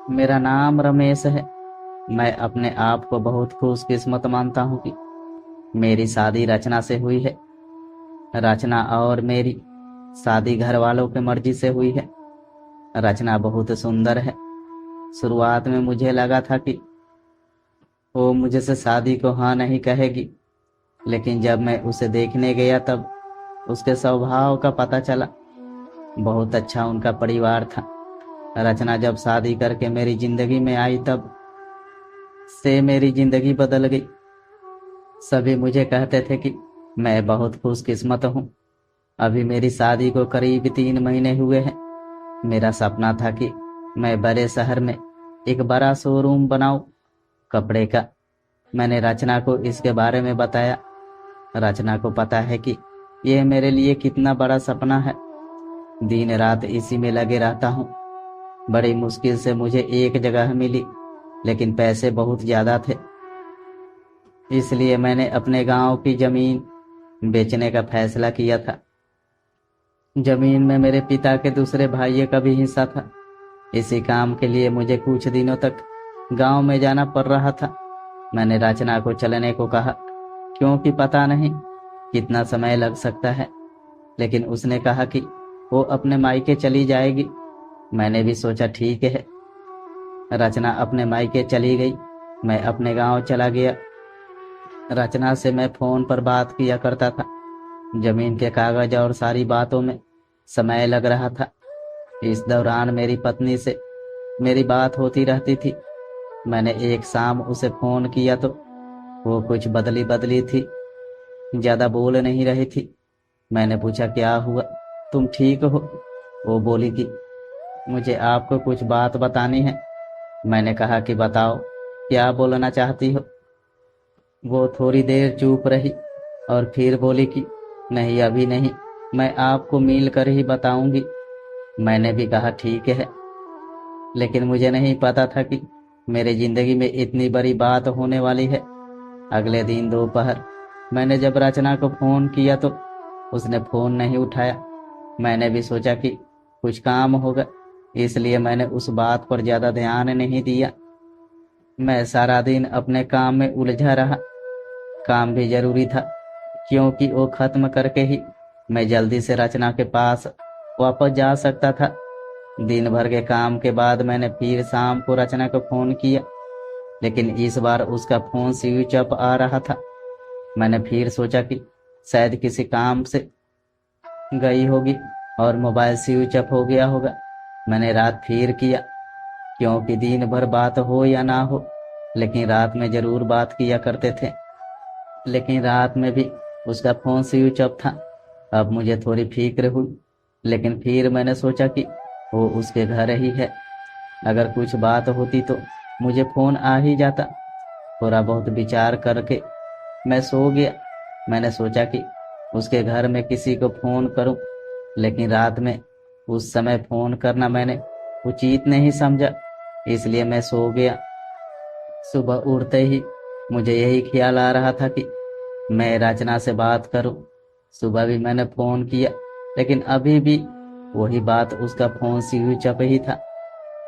मेरा नाम रमेश है। मैं अपने आप को बहुत खुशकिस्मत मानता हूँ कि मेरी शादी रचना से हुई है। रचना और मेरी शादी घर वालों की मर्जी से हुई है। रचना बहुत सुंदर है। शुरुआत में मुझे लगा था कि वो मुझे से शादी को हाँ नहीं कहेगी, लेकिन जब मैं उसे देखने गया तब उसके स्वभाव का पता चला। बहुत अच्छा उनका परिवार था। रचना जब शादी करके मेरी जिंदगी में आई तब से मेरी जिंदगी बदल गई। सभी मुझे कहते थे कि मैं बहुत खुशकिस्मत हूँ। अभी मेरी शादी को करीब 3 महीने हुए हैं। मेरा सपना था कि मैं बड़े शहर में एक बड़ा शोरूम बनाऊं कपड़े का। मैंने रचना को इसके बारे में बताया। रचना को पता है कि यह मेरे लिए कितना बड़ा सपना है। दिन रात इसी में लगे रहता हूँ। बड़ी मुश्किल से मुझे एक जगह मिली, लेकिन पैसे बहुत ज्यादा थे। इसलिए मैंने अपने गांव की जमीन बेचने का फैसला किया था। जमीन में मेरे पिता के दूसरे भाइयों का भी हिस्सा था। इसी काम के लिए मुझे कुछ दिनों तक गांव में जाना पड़ रहा था। मैंने रचना को चलने को कहा, क्योंकि पता नहीं कितना समय लग सकता है, लेकिन उसने कहा कि वो अपने मायके चली जाएगी। मैंने भी सोचा ठीक है। रचना अपने मायके चली गई। मैं अपने गांव चला गया। रचना से मैं फोन पर बात किया करता था। जमीन के कागज और सारी बातों में समय लग रहा था। इस दौरान मेरी पत्नी से मेरी बात होती रहती थी। मैंने एक शाम उसे फोन किया तो वो कुछ बदली बदली थी, ज्यादा बोल नहीं रही थी। मैंने पूछा क्या हुआ, तुम ठीक हो? वो बोली कि मुझे आपको कुछ बात बतानी है। मैंने कहा कि बताओ, क्या बोलना चाहती हो? वो थोड़ी देर चुप रही और फिर बोली कि नहीं, अभी नहीं, मैं आपको मिल कर ही बताऊंगी। मैंने भी कहा ठीक है, लेकिन मुझे नहीं पता था कि मेरे जिंदगी में इतनी बड़ी बात होने वाली है। अगले दिन दोपहर मैंने जब रचना को फोन किया तो उसने फोन नहीं उठाया। मैंने भी सोचा कि कुछ काम होगा, इसलिए मैंने उस बात पर ज्यादा ध्यान नहीं दिया। मैं सारा दिन अपने काम में उलझा रहा। काम भी जरूरी था, क्योंकि वो खत्म करके ही मैं जल्दी से रचना के पास वापस जा सकता था। दिन भर के काम के बाद मैंने फिर शाम को रचना को फोन किया, लेकिन इस बार उसका फोन स्विच ऑफ आ रहा था। मैंने फिर सोचा कि शायद किसी काम से गई होगी और मोबाइल स्विच ऑफ हो गया होगा। मैंने रात फिर किया, क्योंकि दिन भर बात हो या ना हो, लेकिन रात में जरूर बात किया करते थे। लेकिन रात में भी उसका फोन स्विच ऑफ था। अब मुझे थोड़ी फिक्र हुई, लेकिन फिर मैंने सोचा कि वो उसके घर ही है। अगर कुछ बात होती तो मुझे फोन आ ही जाता। थोड़ा बहुत विचार करके मैं सो गया। मैंने सोचा कि उसके घर में किसी को फोन करूं, लेकिन रात में उस समय फोन करना मैंने उचित नहीं समझा, इसलिए मैं सो गया। सुबह उठते ही मुझे यही ख्याल आ रहा था कि मैं रचना से बात करूं। सुबह भी मैंने फोन किया, लेकिन अभी भी वही बात, उसका फोन स्विच ऑफ ही था।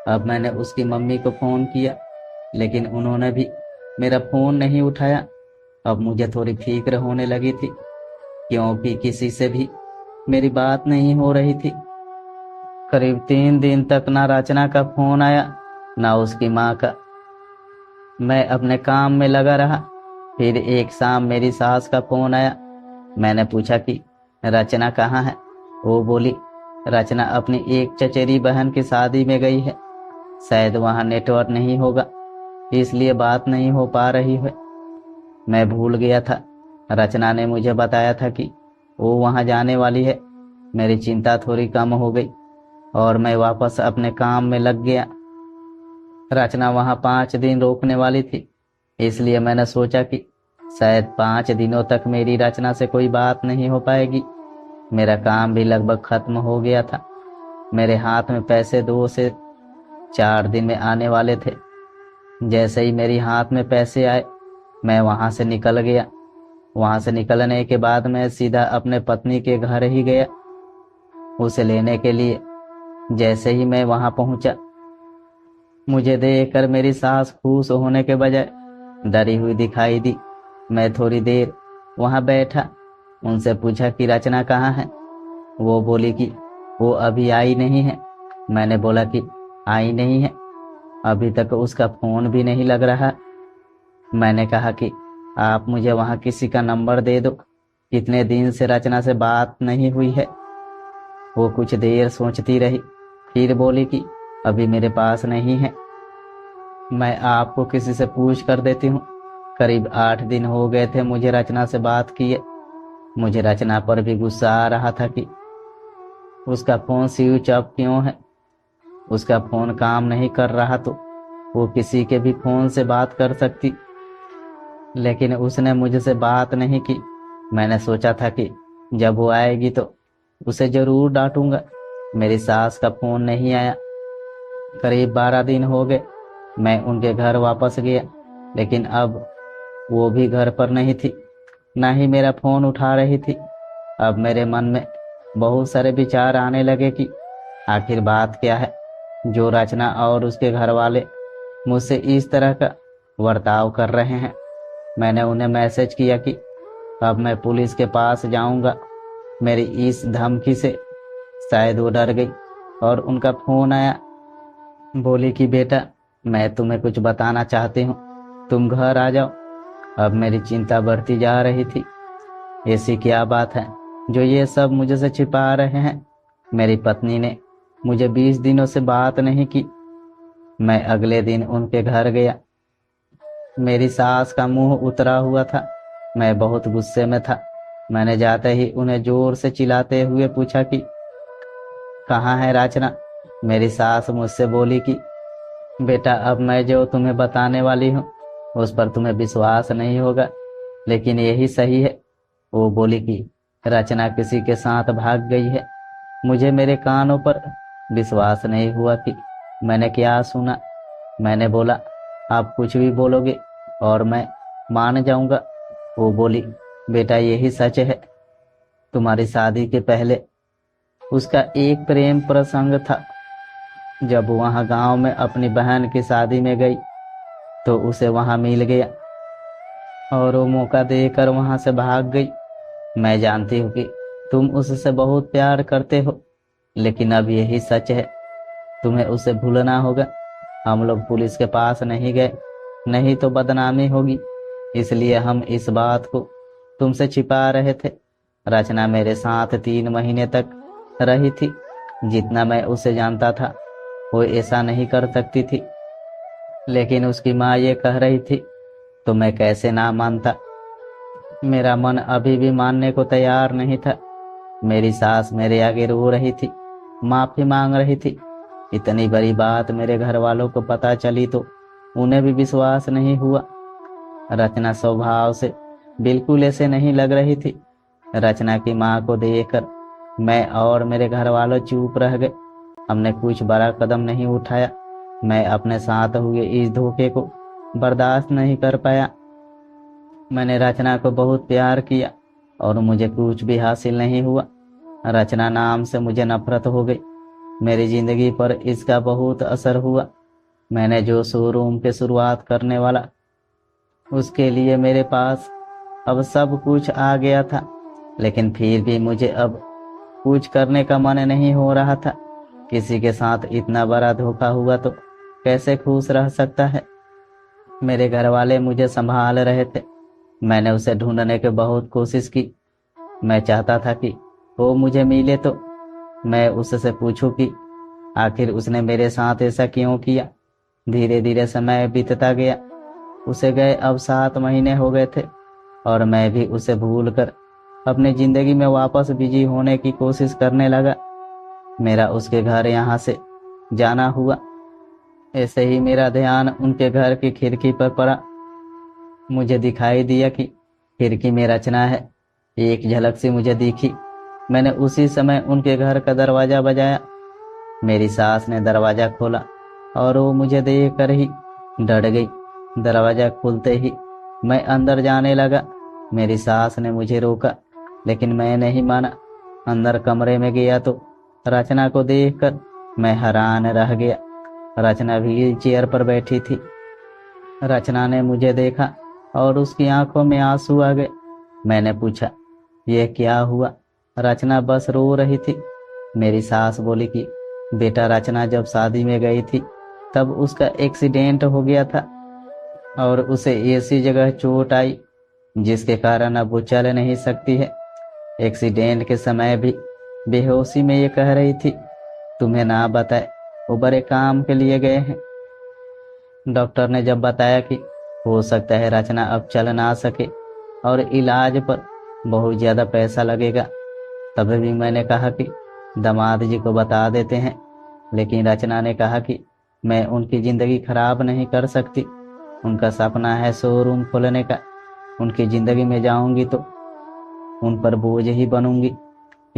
अब मैंने उसकी मम्मी को फोन किया, लेकिन उन्होंने भी मेरा फोन नहीं उठाया। अब मुझे थोड़ी फिक्र होने लगी थी, क्योंकि किसी से भी मेरी बात नहीं हो रही थी। करीब 3 दिन तक ना रचना का फोन आया, ना उसकी माँ का। मैं अपने काम में लगा रहा। फिर एक शाम मेरी सास का फोन आया। मैंने पूछा कि रचना कहाँ है? वो बोली रचना अपनी एक चचेरी बहन की शादी में गई है। शायद वहाँ नेटवर्क नहीं होगा, इसलिए बात नहीं हो पा रही है। मैं भूल गया था। रचना ने मुझे बताया था कि वो वहाँ जाने वाली है। मेरी चिंता थोड़ी कम हो गई और मैं वापस अपने काम में लग गया। रचना वहाँ 5 दिन रोकने वाली थी, इसलिए मैंने सोचा कि शायद 5 दिनों तक मेरी रचना से कोई बात नहीं हो पाएगी। मेरा काम भी लगभग खत्म हो गया था। मेरे हाथ में पैसे 2 से 4 दिन में आने वाले थे। जैसे ही मेरी हाथ में पैसे आए, मैं वहां से निकल गया। वहां से निकलने के बाद मैं सीधा अपने पत्नी के घर ही गया उसे लेने के लिए। जैसे ही मैं वहां पहुंचा, मुझे देखकर मेरी सास खुश होने के बजाय डरी हुई दिखाई दी। मैं थोड़ी देर वहां बैठा, उनसे पूछा कि रचना कहाँ है। वो बोली कि वो अभी आई नहीं है। मैंने बोला कि आई नहीं है, अभी तक उसका फोन भी नहीं लग रहा। मैंने कहा कि आप मुझे वहां किसी का नंबर दे दो, कितने दिन से रचना से बात नहीं हुई है। वो कुछ देर सोचती रही, फिर बोली कि अभी मेरे पास नहीं है, मैं आपको किसी से पूछ कर देती हूँ। करीब 8 दिन हो गए थे मुझे रचना से बात किए। मुझे रचना पर भी गुस्सा आ रहा था कि उसका फोन स्विच ऑफ क्यों है। उसका फोन काम नहीं कर रहा तो वो किसी के भी फोन से बात कर सकती, लेकिन उसने मुझसे बात नहीं की। मैंने सोचा था कि जब वो आएगी तो उसे जरूर डांटूंगा। मेरी सास का फोन नहीं आया। करीब 12 दिन हो गए मैं उनके घर वापस गया, लेकिन अब वो भी घर पर नहीं थी, ना ही मेरा फोन उठा रही थी। अब मेरे मन में बहुत सारे विचार आने लगे कि आखिर बात क्या है जो रचना और उसके घर वाले मुझसे इस तरह का बर्ताव कर रहे हैं। मैंने उन्हें मैसेज किया कि अब मैं पुलिस के पास जाऊंगा। मेरी इस धमकी से शायद वो डर गई और उनका फोन आया। बोली कि बेटा, मैं तुम्हें कुछ बताना चाहती हूँ, तुम घर आ जाओ। अब मेरी चिंता बढ़ती जा रही थी। ऐसी क्या बात है जो ये सब मुझसे छिपा रहे हैं। मेरी पत्नी ने मुझे 20 दिनों से बात नहीं की। मैं अगले दिन उनके घर गया। मेरी सास का मुंह उतरा हुआ था। मैं बहुत गुस्से में था। मैंने जाते ही उन्हें जोर से चिल्लाते हुए पूछा कि कहाँ है रचना। मेरी सास मुझसे बोली कि बेटा, अब मैं जो तुम्हें बताने वाली हूँ उस पर तुम्हें विश्वास नहीं होगा, लेकिन यही सही है। वो बोली कि रचना किसी के साथ भाग गई है। मुझे मेरे कानों पर विश्वास नहीं हुआ कि मैंने क्या सुना। मैंने बोला, आप कुछ भी बोलोगे और मैं मान जाऊंगा। वो बोली, बेटा यही सच है। तुम्हारी शादी के पहले उसका एक प्रेम प्रसंग था। जब वहां गांव में अपनी बहन की शादी में गई तो उसे वहां मिल गया और वो मौका देकर वहां से भाग गई। मैं जानती हूँ कि तुम उससे बहुत प्यार करते हो, लेकिन अब यही सच है, तुम्हें उसे भूलना होगा। हम लोग पुलिस के पास नहीं गए, नहीं तो बदनामी होगी, इसलिए हम इस बात को तुमसे छिपा रहे थे। रचना मेरे साथ 3 महीने तक रही थी। जितना मैं उसे जानता था वो ऐसा नहीं कर सकती थी, लेकिन उसकी माँ ये कह रही थी तो मैं कैसे ना मानता। मेरा मन अभी भी मानने को तैयार नहीं था। मेरी सास मेरे आगे रो रही थी, माफी मांग रही थी। इतनी बड़ी बात मेरे घर वालों को पता चली तो उन्हें भी विश्वास नहीं हुआ। रचना स्वभाव से बिल्कुल ऐसे नहीं लग रही थी। रचना की माँ को देखकर मैं और मेरे घर वालों चुप रह गए। हमने कुछ बड़ा कदम नहीं उठाया। मैं अपने साथ हुए इस धोखे को बर्दाश्त नहीं कर पाया। मैंने रचना को बहुत प्यार किया और मुझे कुछ भी हासिल नहीं हुआ। रचना नाम से मुझे नफरत हो गई। मेरी जिंदगी पर इसका बहुत असर हुआ। मैंने जो शोरूम की शुरुआत करने वाला, उसके लिए मेरे पास अब सब कुछ आ गया था, लेकिन फिर भी मुझे अब कुछ करने का मन नहीं हो रहा था। किसी के साथ इतना बड़ा धोखा हुआ तो कैसे खुश रह सकता है। मेरे घर वाले मुझे संभाल रहे थे। मैंने उसे ढूंढने की बहुत कोशिश की। मैं चाहता था कि वो मुझे मिले तो मैं उससे पूछूं कि आखिर उसने मेरे साथ ऐसा क्यों किया। धीरे धीरे समय बीतता गया। उसे गए अब 7 महीने हो गए थे और मैं भी उसे भूलकर अपनी जिंदगी में वापस बिजी होने की कोशिश करने लगा। मेरा उसके घर यहाँ से जाना हुआ। ऐसे ही मेरा ध्यान उनके घर की खिड़की पर पड़ा। मुझे दिखाई दिया कि खिड़की में रचना है। एक झलक से मुझे दिखी। मैंने उसी समय उनके घर का दरवाजा बजाया। मेरी सास ने दरवाजा खोला और वो मुझे देख कर ही डर गई। दरवाजा खुलते ही मैं अंदर जाने लगा। मेरी सास ने मुझे रोका, लेकिन मैं नहीं माना। अंदर कमरे में गया तो रचना को देखकर मैं हैरान रह गया। रचना भी चेयर पर बैठी थी। रचना ने मुझे देखा और उसकी आंखों में आंसू आ गए। मैंने पूछा, यह क्या हुआ? रचना बस रो रही थी। मेरी सास बोली कि बेटा, रचना जब शादी में गई थी तब उसका एक्सीडेंट हो गया था और उसे ऐसी जगह चोट आई जिसके कारण अब वो चल नहीं सकती है। एक्सीडेंट के समय भी बेहोशी में ये कह रही थी, तुम्हें ना बताए वो बड़े काम के लिए गए हैं। डॉक्टर ने जब बताया कि हो सकता है रचना अब चल ना सके और इलाज पर बहुत ज़्यादा पैसा लगेगा, तभी भी मैंने कहा कि दामाद जी को बता देते हैं। लेकिन रचना ने कहा कि मैं उनकी ज़िंदगी खराब नहीं कर सकती। उनका सपना है शोरूम खोलने का। उनकी ज़िंदगी में जाऊंगी तो उन पर बोझ ही बनूंगी।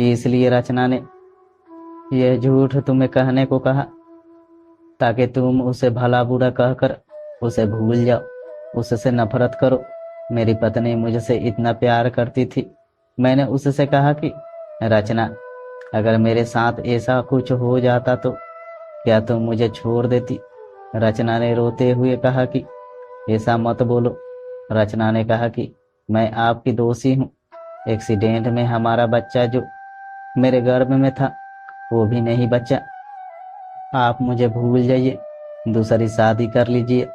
इसलिए रचना ने यह झूठ तुम्हें कहने को कहा ताकि तुम उसे भला बुरा कहकर उसे भूल जाओ, उससे नफरत करो। मेरी पत्नी मुझसे इतना प्यार करती थी। मैंने उससे कहा कि रचना, अगर मेरे साथ ऐसा कुछ हो जाता तो क्या तुम मुझे छोड़ देती? रचना ने रोते हुए कहा कि ऐसा मत बोलो। रचना ने कहा कि मैं आपकी दोषी हूँ। एक्सीडेंट में हमारा बच्चा जो मेरे गर्भ में था वो भी नहीं बचा। आप मुझे भूल जाइए, दूसरी शादी कर लीजिए।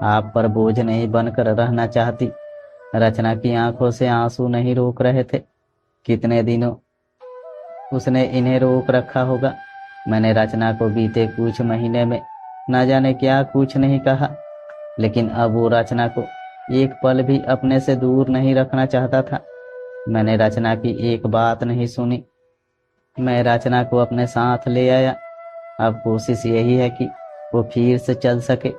आप पर बोझ नहीं बनकर रहना चाहती। रचना की आंखों से आंसू नहीं रोक रहे थे। कितने दिनों उसने इन्हें रोक रखा होगा। मैंने रचना को बीते कुछ महीने में न जाने क्या कुछ नहीं कहा, लेकिन अब वो रचना को एक पल भी अपने से दूर नहीं रखना चाहता था। मैंने रचना की एक बात नहीं सुनी। मैं रचना को अपने साथ ले आया। अब कोशिश यही है कि वो फिर से चल सके।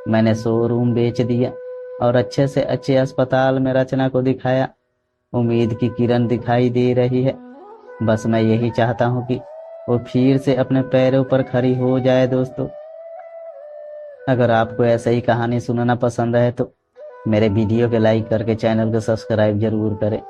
मैंने शोरूम बेच दिया और अच्छे से अच्छे अस्पताल में रचना को दिखाया। उम्मीद की किरण दिखाई दे रही है। बस मैं यही चाहता हूँ कि वो फिर से अपने पैरों पर खड़ी हो जाए। दोस्तों, अगर आपको ऐसा ही कहानी सुनना पसंद है तो मेरे वीडियो को लाइक करके चैनल को सब्सक्राइब जरूर करें।